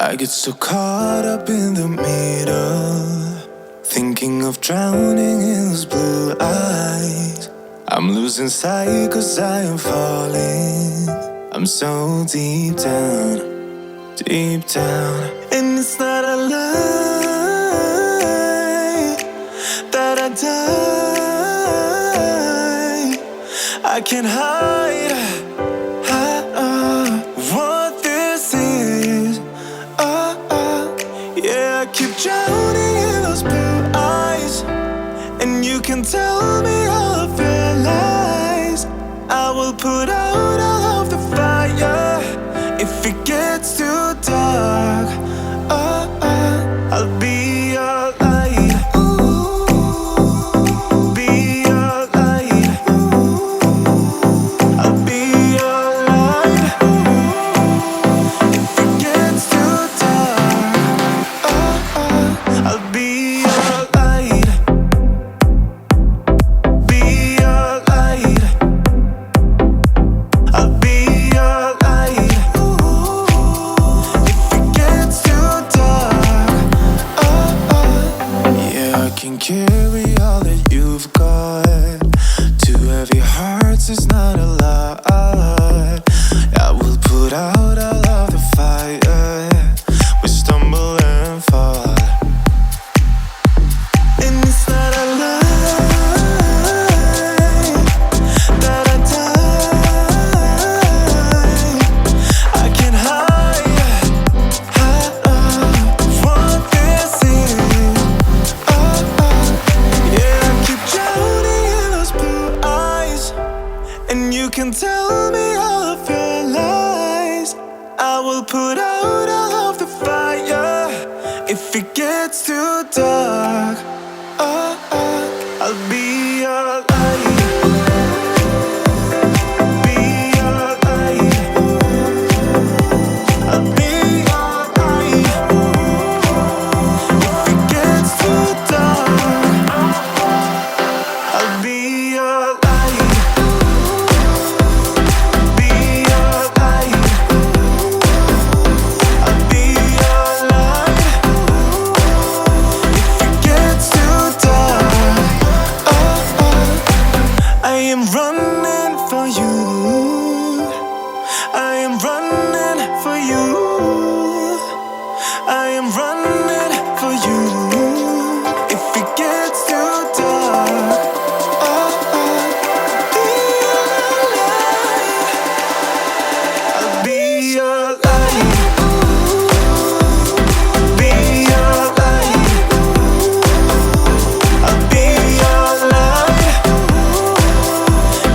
I get so caught up in the middle, thinking of drowning in those blue eyes. I'm losing sight 'cause I am falling. I'm so deep down, deep down. And it's not a lie that I die. I can't hide what this is. Yeah, I keep drowning in those blue eyes, and you can tell me all of your lies. I will put out all of the fire if it gets too dark. I'll be your light. Be your light. I'll be your light. If it gets too dark, I'll be your light. Be your light. I'll be your light. If it gets too dark, yeah, I can carry all that you've got. Two heavy hearts is not a lot. I will put out all of the fire. We stumble and fall, and it's not a lie that I die. I can't hide what this is. Yeah, I keep drowning in those blue eyes, and you can tell me all of your lies. I will put out all of the fire if it gets too dark. I'll be your light. Be your light. I'll be your light. If it gets too dark, I'll be your light. Be your light. I'll be your light. If it gets too dark, I am running for you. I am running for you. I am running for you. If it gets too dark, be your light. I'll be your light. I'll be your light.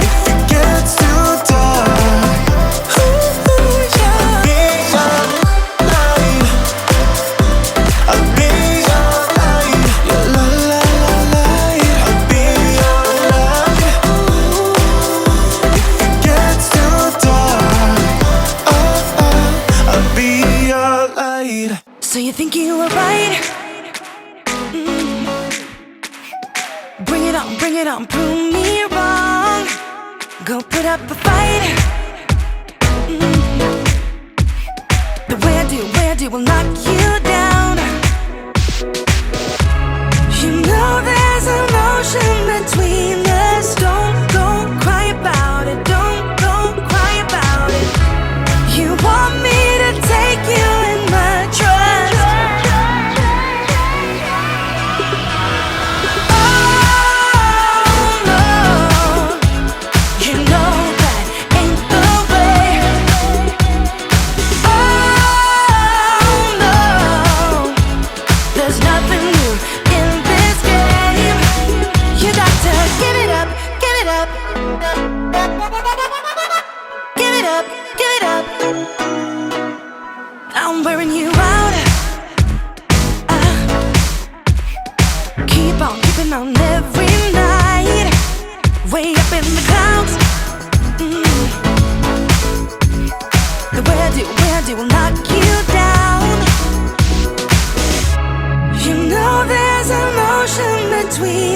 If it gets too dark, I'll be your light. I'll be your light. Your light. I'll be your light. If it gets too dark, I'll be your light. So you think you were right? Bring it on, prove me wrong. Go put up a fight. The way I do will knock you down. You know there's emotion between us. Don't cry about it. Don't cry about it. You want me to take you in my trust. Oh no, you know that ain't the way. Oh no, there's nothing new in this game. You got to give it up, give it up. Give it up, give it up. I'm wearing you out. Keep on keeping on every night. Way up in the clouds. The way I do will knock you down. You know there's emotion between